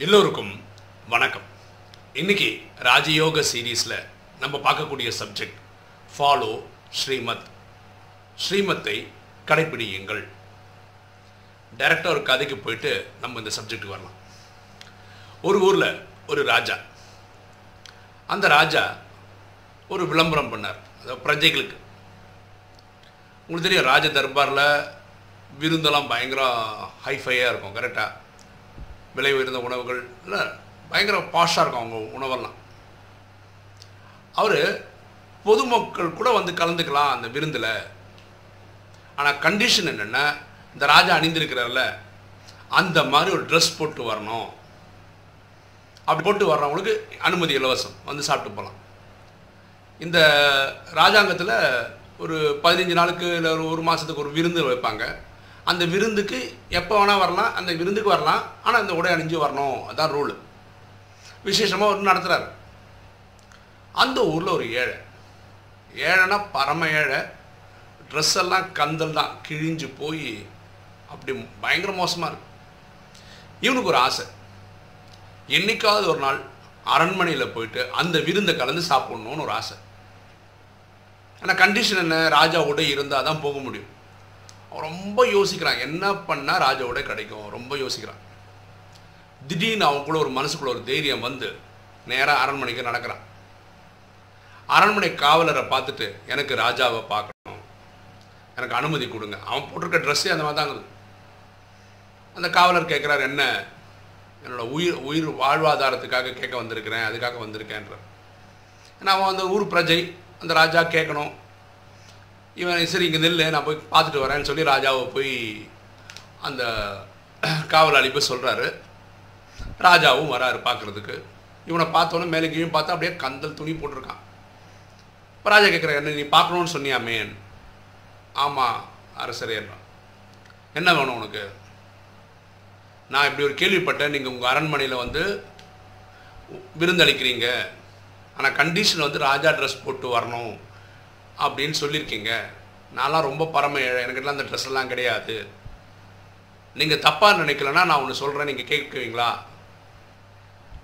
எல்லோருக்கும் வணக்கம். இன்னைக்கு ராஜயோக சீரீஸில் நம்ம பார்க்கக்கூடிய சப்ஜெக்ட் ஃபாலோ ஸ்ரீமத். ஸ்ரீமத்தை கடைப்பிடியுங்கள். டைரக்டாக ஒரு கதைக்கு போயிட்டு நம்ம இந்த சப்ஜெக்ட்டுக்கு வரலாம். ஒரு ஊரில் ஒரு ராஜா. அந்த ராஜா ஒரு விளம்பரம் பண்ணார், அதாவது பிரஜைகளுக்கு. உங்களுக்கு தெரியும், ராஜ தர்பாரில் விருந்தெல்லாம் பயங்கர ஹைஃபையாக இருக்கும். கரெக்டாக விலை உயர்ந்த உணவுகள் இல்லை, பயங்கர பாஷாக இருக்கும் அவங்க உணவெல்லாம். அவர் பொதுமக்கள் கூட வந்து கலந்துக்கலாம் அந்த விருந்தில். ஆனால் கண்டிஷன் என்னென்னா, இந்த ராஜா அணிந்திருக்கிறார்ல அந்த மாதிரி ஒரு ட்ரெஸ் போட்டு வரணும். அப்படி போட்டு வர்றவங்களுக்கு அனுமதி இலவசம், வந்து சாப்பிட்டு போகலாம். இந்த ராஜாங்கத்தில் ஒரு 15 நாளுக்கு இல்லை ஒரு மாதத்துக்கு ஒரு விருந்து வைப்பாங்க. அந்த விருந்துக்கு எப்போ வேணால் வரலாம், அந்த விருந்துக்கு வரலாம். ஆனால் அந்த உடை அணிஞ்சு வரணும், அதுதான் ரூலு. விசேஷமாக ஒரு நடத்துகிறார். அந்த ஊரில் ஒரு ஏழைனா பரம ஏழை. ட்ரெஸ் எல்லாம் கந்தல் தான், கிழிஞ்சு போய் அப்படி பயங்கர மோசமாக இருக்கு. இவனுக்கு ஒரு ஆசை, என்னைக்காவது ஒரு நாள் அரண்மனையில் போயிட்டு அந்த விருந்தை கலந்து சாப்பிட்ணுன்னு ஒரு ஆசை. ஆனால் கண்டிஷன் என்ன, ராஜா உடை இருந்தால் தான் போக முடியும். ரொம்ப யோசிக்கிறான், என்ன பண்ணால் ராஜாவோட கிடைக்கும், ரொம்ப யோசிக்கிறான். திடீர்னு அவங்களுக்குள்ள ஒரு மனசுக்குள்ள ஒரு தைரியம் வந்து நேராக அரண்மனைக்கு நடக்கிறான். அரண்மனை காவலரை பார்த்துட்டு, எனக்கு ராஜாவை பார்க்கணும், எனக்கு அனுமதி கொடுங்க. அவன் போட்டிருக்க ட்ரெஸ்ஸே அந்த மாதிரி தான் இருக்குது. அந்த காவலர் கேட்குறாரு, என்ன, என்னோட உயிர் வாழ்வாதாரத்துக்காக கேட்க வந்திருக்கிறேன், அதுக்காக வந்திருக்கேன்ற. ஏன்னா அவன் அந்த ஊர் பிரஜை, அந்த ராஜா கேட்கணும். இவன் சரி இங்கே நெல், நான் போய் பார்த்துட்டு வரேன்னு சொல்லி ராஜாவை போய் அந்த காவலாளி போய் சொல்கிறாரு. ராஜாவும் வராரு பார்க்குறதுக்கு. இவனை பார்த்தோன்னே மேலே கீழும் பார்த்தா அப்படியே கந்தல் துணி போட்டிருக்கான். இப்போ ராஜா கேட்குறேன், என்ன நீ பார்க்கணுன்னு சொன்னியாமேன்? ஆமாம் அரசரேன்றான். என்ன வேணும் உனக்கு? நான் இப்படி ஒரு கேள்விப்பட்டேன், நீங்கள் உங்கள் அரண்மனையில் வந்து விருந்தளிக்கிறீங்க, ஆனால் கண்டிஷன் வந்து ராஜா ட்ரெஸ் போட்டு வரணும் அப்படின்னு சொல்லியிருக்கீங்க. நான்லாம் ரொம்ப பரம ஏழை, எனக்குலாம் அந்த ட்ரெஸ்ஸெல்லாம் கிடையாது. நீங்கள் தப்பாக நினைக்கலன்னா நான் ஒன்று சொல்கிறேன், நீங்கள் கேட்குவீங்களா?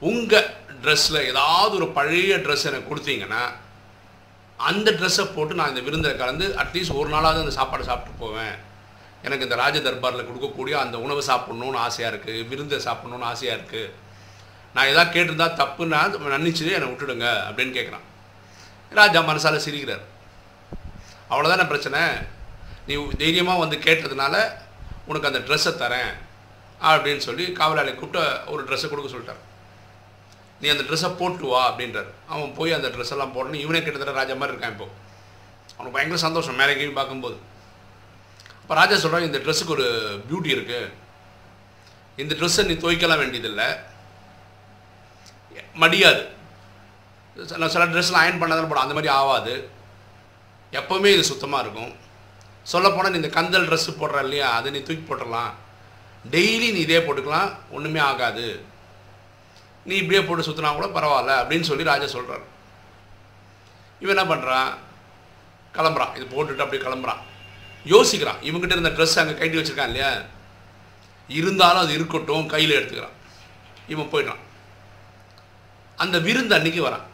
உங்கள் ட்ரெஸ்ஸில் ஏதாவது ஒரு பழைய ட்ரெஸ் எனக்கு கொடுத்தீங்கன்னா அந்த ட்ரெஸ்ஸை போட்டு நான் இந்த விருந்தை கலந்து அட்லீஸ்ட் ஒரு நாளாவது அந்த சாப்பாடு சாப்பிட்டு போவேன். எனக்கு இந்த ராஜ தர்பாரில் கொடுக்கக்கூடிய அந்த உணவை சாப்பிட்ணுன்னு ஆசையாக இருக்குது, விருந்தை சாப்பிட்ணுன்னு ஆசையாக இருக்குது. நான் எதாவது கேட்டிருந்தா தப்புன்னா நினச்சி என்னை விட்டுடுங்க அப்படின்னு கேட்குறான். ராஜா மனசால் சிரிக்கிறார். அவ்வளோதானே பிரச்சனை, நீ தைரியமாக வந்து கேட்டதுனால உனக்கு அந்த ட்ரெஸ்ஸை தரேன் அப்படின்னு சொல்லி காவலாளி கூப்பிட்டு ஒரு ட்ரெஸ்ஸை கொடுக்க சொல்லிட்டார். நீ அந்த ட்ரெஸ்ஸை போட்டு வா அப்படின்றார். அவன் போய் அந்த ட்ரெஸ்ஸெல்லாம் போடணும். இவனே கிட்டத்தட்ட ராஜா மாதிரி இருக்கான். இப்போது அவனுக்கு பயங்கர சந்தோஷம் மேலே கீழே பார்க்கும்போது. இப்போ ராஜா சொல்கிறான், இந்த ட்ரெஸ்ஸுக்கு ஒரு பியூட்டி இருக்குது, இந்த ட்ரெஸ்ஸை நீ துவைக்கலாம் வேண்டியதில்லை, மடியாது. சில ட்ரெஸ்லாம் அயன் பண்ணாதான் போட, அந்த மாதிரி ஆகாது, எப்போவுமே இது சுத்தமாக இருக்கும். சொல்லப்போனால் நீ இந்த கந்தல் ட்ரெஸ்ஸு போடுற இல்லையா, அதை நீ தூக்கி போட்டுடலாம், டெய்லி நீ இதே போட்டுக்கலாம், ஒன்றுமே ஆகாது, நீ இப்படியே போட்டு சுற்றினா கூட பரவாயில்ல அப்படின்னு சொல்லி ராஜா சொல்கிறார். இவன் என்ன பண்ணுறான், கிளம்புறான். இது போட்டுட்டு அப்படியே கிளம்புறான். யோசிக்கிறான், இவங்ககிட்ட இருந்த ட்ரெஸ் அங்கே கட்டி வச்சுருக்கான் இல்லையா, இருந்தாலும் அது இருக்கட்டும், கையில் எடுத்துக்கிறான். இவன் போயிட்டான். அந்த விருந்து அன்றைக்கி வரான்.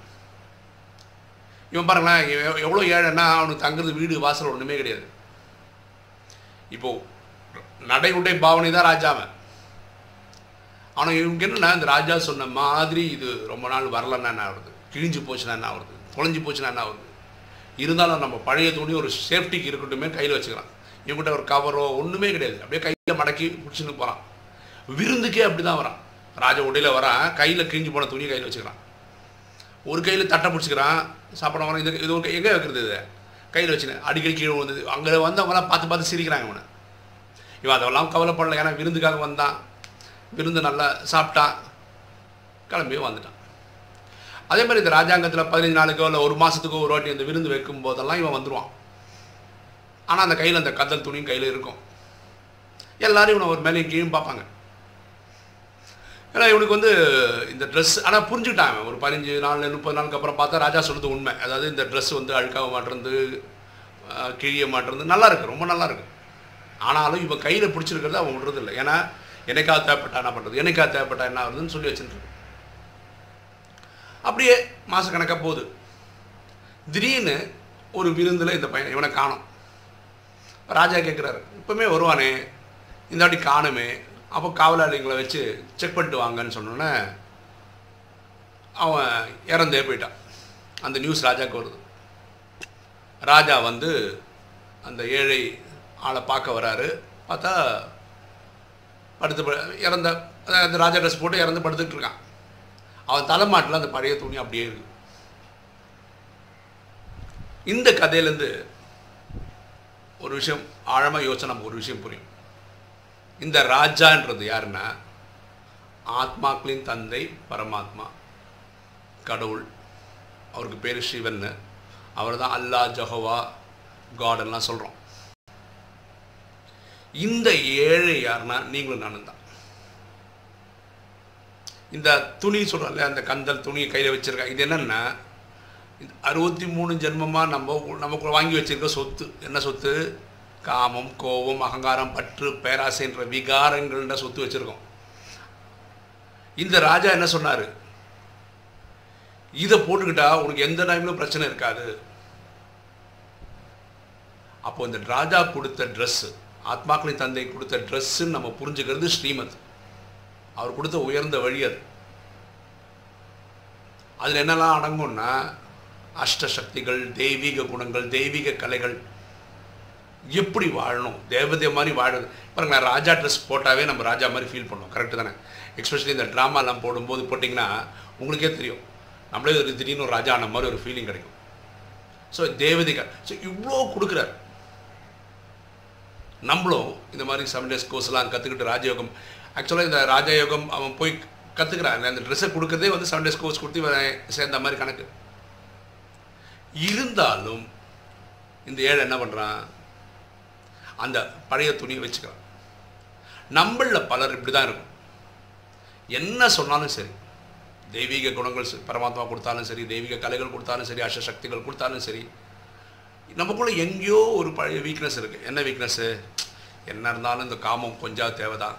இவன் பாருங்களேன், எவ்வளோ ஏழைன்னா அவனுக்கு தங்குறது வீடு வாசல் ஒன்றுமே கிடையாது. இப்போது நடை உடை பாவனை தான் ராஜாவன். ஆனால் இவங்க என்னென்னா, இந்த ராஜா சொன்ன மாதிரி இது ரொம்ப நாள் வரலன்னா என்ன ஆகுது, கிழிஞ்சு போச்சுன்னா என்ன ஆகுது, தொலைஞ்சி போச்சுன்னா என்ன ஆகுது, இருந்தாலும் நம்ம பழைய துணி ஒரு சேஃப்டிக்கு இருக்கட்டுமே கையில் வச்சுக்கிறான். இவங்ககிட்ட ஒரு கவரோ ஒன்றுமே கிடையாது, அப்படியே கையில் மடக்கி பிடிச்சின்னு போகிறான். விருந்துக்கே அப்படி தான் வரான். ராஜா உடையில் வரான், கையில் கிழிஞ்சு போன துணியை கையில் வச்சுக்கிறான். ஒரு கையில் தட்டை பிடிச்சிக்கிறான், சாப்பிட வரான். இது ஒரு எங்கே வைக்கிறது, இதை கையில் வச்சுன்னு அடிக்கடி கீழே வந்தது. அங்கே வந்தவங்களாம் பார்த்து பார்த்து சிரிக்கிறாங்க இவனை. இவன் அதெல்லாம் கவலைப்படலை, ஏன்னா விருந்துக்காக வந்தான், விருந்து நல்லா சாப்பிட்டான், கிளம்பியே வந்துட்டான். அதே மாதிரி இந்த ராஜாங்கத்தில் 15 நாளுக்கோ இல்லை ஒரு மாதத்துக்கோ ஒரு வாட்டி அந்த விருந்து வைக்கும் போதெல்லாம் இவன் வந்துடுவான். ஆனால் அந்த கையில் அந்த கதல் துணியும் கையில் இருக்கும். எல்லோரும் இவனை ஒரு மேலேயும் கீழும் பார்ப்பாங்க. ஏன்னா இவனுக்கு வந்து இந்த ட்ரெஸ், ஆனால் புரிஞ்சுக்கிட்டாங்க. ஒரு 15 நாள் 30 நாளுக்கு அப்புறம் பார்த்தா ராஜா சொல்கிறது உண்மை. அதாவது இந்த ட்ரெஸ் வந்து அழுக்காக மாட்டுறது, கிழிய மாட்டுறது நல்லா இருக்குது, ரொம்ப நல்லா இருக்குது. ஆனாலும் இவன் கையில் பிடிச்சிருக்கிறது அவன் விடுறது இல்லை. ஏன்னா என்னைக்காக தேவைப்பட்டா என்ன பண்ணுறது, என்னைக்காக தேவைப்பட்டா என்ன ஆகுதுன்னு சொல்லி வச்சுருக்கு. அப்படியே மாதக்கணக்காக போகுது. திடீர்னு ஒரு விருந்தில் இந்த பையன் இவனை காணும். ராஜா கேட்குறாரு, இப்போவுமே வருவானே இந்த வாட்டி காணுமே, அப்போ காவலாளிகளை வச்சு செக் பண்ணிட்டு வாங்கன்னு சொன்னோன்னே அவன் இறந்தே போயிட்டான். அந்த நியூஸ் ராஜாவுக்கு வருது. ராஜா வந்து அந்த ஏழை ஆளை பார்க்க வராரு. பார்த்தா படுத்து இறந்த அந்த ராஜா ட்ரெஸ் போட்டு இறந்து படுத்துக்கிட்டு இருக்கான். அவன் தலைமாட்டில் அந்த பழைய துணி அப்படியே இருக்கு. இந்த கதையிலேருந்து ஒரு விஷயம் ஆழமாக யோசிச்சா நமக்கு ஒரு விஷயம் புரியும். இந்த ராஜான்றது யாருன்னா ஆத்மாக்களின் தந்தை பரமாத்மா, கடவுள். அவருக்கு பேர் சிவன். அவர் தான் அல்லா, ஜஹோவா, காடெல்லாம் சொல்கிறோம். இந்த ஏழை யாருன்னா நீங்களும் நானும் தான். இந்த துணி சொல்கிறோம்ல, அந்த கந்தல் துணியை கையில் வச்சுருக்கேன். இது என்னென்னா 63 ஜென்மமாக நமக்கு வாங்கி வச்சுருக்க சொத்து. என்ன சொத்து? காமம், கோபம், அகங்காரம், பற்று, பேராசைன்ற விகாரங்கள்ன்ற சொத்து வச்சுருக்கோம். இந்த ராஜா என்ன சொன்னார்? இதை போட்டுக்கிட்டா உனக்கு எந்த டைம்லும் பிரச்சனை இருக்காது. அப்போ இந்த ராஜா கொடுத்த ட்ரெஸ்ஸு, ஆத்மாக்களின் தந்தை கொடுத்த ட்ரெஸ்ஸுன்னு நம்ம புரிஞ்சுக்கிறது ஸ்ரீமத். அவர் கொடுத்த உயர்ந்த வழி அது. அதில் என்னெல்லாம் அடங்கும்னா அஷ்டசக்திகள், தெய்வீக குணங்கள், தெய்வீக கலைகள், எப்படி வாழணும், தேவதை மாதிரி வாழணும். பாருங்க, நான் ராஜா ட்ரெஸ் போட்டாவே நம்ம ராஜா மாதிரி ஃபீல் பண்ணோம். கரெக்டு தானே? எஸ்பெஷலி இந்த ட்ராமாலாம் போடும்போது போட்டிங்கன்னா உங்களுக்கே தெரியும், நம்மளே ஒரு திடீர்னு ஒரு ராஜா ஆன மாதிரி ஒரு ஃபீலிங் கிடைக்கும். ஸோ தேவதைகள், ஸோ இவ்வளோ கொடுக்குறாரு. நம்மளும் இந்த மாதிரி 7 days கோர்ஸ்லாம் கற்றுக்கிட்டு ராஜயோகம், ஆக்சுவலாக இந்த ராஜயோகம் அவன் போய் கற்றுக்கிறான். அந்த ட்ரெஸ்ஸை கொடுக்குறதே வந்து 7 days கோர்ஸ் கொடுத்து சேர்ந்த மாதிரி கணக்கு. இருந்தாலும் இந்த ஏழை என்ன பண்ணுறான்? அந்த பழைய துணியை வச்சுக்கிறான். நம்மளில் பலர் இப்படி தான் இருக்கும். என்ன சொன்னாலும் சரி, தெய்வீக குணங்கள் பரமாத்மா கொடுத்தாலும் சரி, தெய்வீக கலைகள் கொடுத்தாலும் சரி, அஷ்டசக்திகள் கொடுத்தாலும் சரி, நமக்குள்ளே எங்கேயோ ஒரு பழைய வீக்னஸ் இருக்குது. என்ன வீக்னஸ்ஸு? என்ன இருந்தாலும் இந்த காமம் கொஞ்சம் தேவைதான்,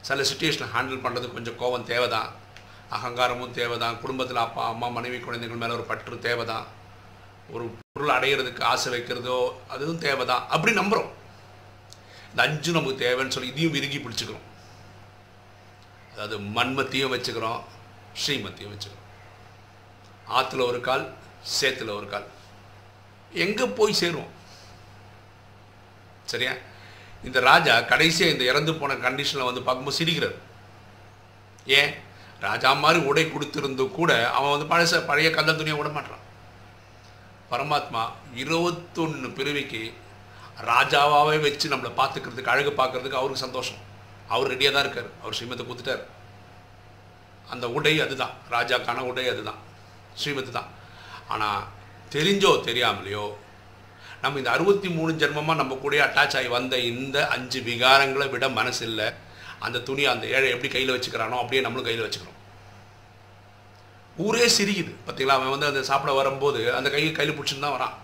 சில சுச்சுவேஷனை ஹேண்டில் பண்ணுறது கொஞ்சம் கோபம் தேவைதான், அகங்காரமும் தேவைதான், குடும்பத்தில் அப்பா அம்மா மனைவி குழந்தைகள் மேலே ஒரு பற்று தேவைதான், ஒரு பொருள் அடையிறதுக்கு ஆசை வைக்கிறதோ அதுவும் தேவைதான், அப்படி நம்புகிறோம். இந்த 5 நமக்கு தேவைன்னு சொல்லி இதையும் விருகி பிடிச்சிக்கிறோம். அதாவது மன்மத்தையும் வச்சுக்கிறோம், ஸ்ரீமத்தையும் வச்சுக்கிறோம். ஆற்றுல ஒரு கால், சேத்துல ஒரு கால், எங்கே போய் சேருவோம்? சரியா? இந்த ராஜா கடைசியாக இந்த இறந்து போன கண்டிஷனில் வந்து பார்க்கும்போது சிரிக்கிறார். ஏன்? ராஜா மாதிரி உடை கொடுத்துருந்து கூட அவன் வந்து பழைய கந்தல் துணியை விட மாட்டான். பரமாத்மா 21 பிறவிக்கு ராஜாவாகவே வச்சு நம்மளை பார்த்துக்கிறதுக்கு, அழகு பார்க்கறதுக்கு அவருக்கு சந்தோஷம். அவர் ரெடியாக தான் இருக்கார். அவர் ஸ்ரீமத்தை கொடுத்துட்டார். அந்த உடை அதுதான், ராஜாக்கான உடை அதுதான், ஸ்ரீமத்து தான். ஆனால் தெரிஞ்சோ தெரியாமலையோ நம்ம இந்த 63 ஜென்மமாக நம்ம கூட அட்டாச் ஆகி வந்த இந்த 5 விகாரங்களை விட மனசு இல்லை. அந்த துணி அந்த ஏழை எப்படி கையில் வச்சுக்கிறானோ அப்படியே நம்மளும் கையில் வச்சுக்கிறோம். ஊரே சிரிக்குது பார்த்தீங்களா? அவன் வந்து அந்த சாப்பிட வரும்போது அந்த கையில் பிடிச்சின்னு தான் வரான்.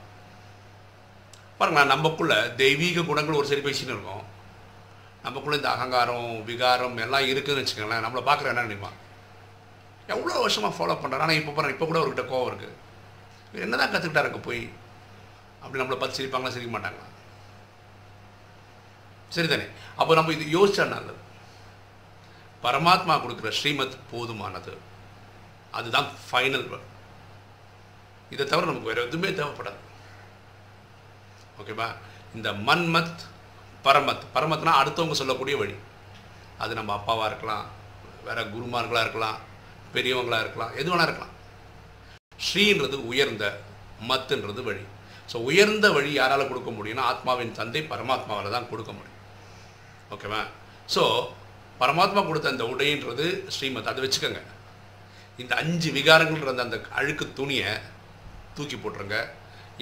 பாருங்களா, நமக்குள்ள தெய்வீக குணங்கள் ஒரு சரி பேசின்னு இருக்கோம். நமக்குள்ளே இந்த அகங்காரம், விகாரம் எல்லாம் இருக்குதுன்னு வச்சுக்கோங்களேன். நம்மளை பார்க்குற என்ன நினைப்பான்? எவ்வளோ வருஷமாக ஃபாலோ பண்ணுறான். ஆனால் இப்போ பாருங்கள், இப்போ கூட அவர்கிட்ட கோவம் இருக்குது. என்ன தான் கற்றுக்கிட்டாரு அங்கே போய்? அப்படி நம்மளை பார்த்து சிரிப்பாங்களா, சிரிக்க மாட்டாங்களா? சரிதானே? அப்போ நம்ம இது யோசிச்சா நல்லது. பரமாத்மா கொடுக்குற ஸ்ரீமத் போதுமானது. அதுதான் ஃபைனல். இதை தவிர நமக்கு வேறு எதுவுமே தேவைப்படாது. ஓகேவா? இந்த மன்மத், பரமத். பரமத்னா அடுத்தவங்க சொல்லக்கூடிய வழி. அது நம்ம அப்பாவாக இருக்கலாம், வேறு குருமார்களாக இருக்கலாம், பெரியவங்களாக இருக்கலாம், எது வேணா இருக்கலாம். ஸ்ரீன்றது உயர்ந்த, மத்துன்றது வழி. ஸோ உயர்ந்த வழி யாரால் கொடுக்க முடியும்னா ஆத்மாவின் தந்தை பரமாத்மாவால் தான் கொடுக்க முடியும். ஓகேவா? ஸோ பரமாத்மா கொடுத்த அந்த உடைன்றது ஸ்ரீமத். அதை வச்சுக்கோங்க. இந்த 5 விகாரங்கள்ன்ற அந்த அழுக்கு துணியை தூக்கி போட்டுருங்க,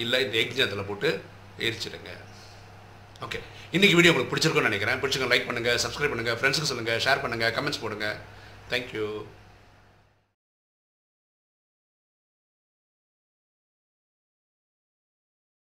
இல்லை இந்த யஜ்ஞத்தில் போட்டு எரிச்சிடுங்க. ஓகே, இன்றைக்கி வீடியோ உங்களுக்கு பிடிச்சிருக்குன்னு நினைக்கிறேன். பிடிச்சிங்க லைக் பண்ணுங்கள், சப்ஸ்கிரைப் பண்ணுங்கள், ஃப்ரெண்ட்ஸுக்கு சொல்லுங்கள், ஷேர் பண்ணுங்கள், கமெண்ட்ஸ் போடுங்க. தேங்க்யூ.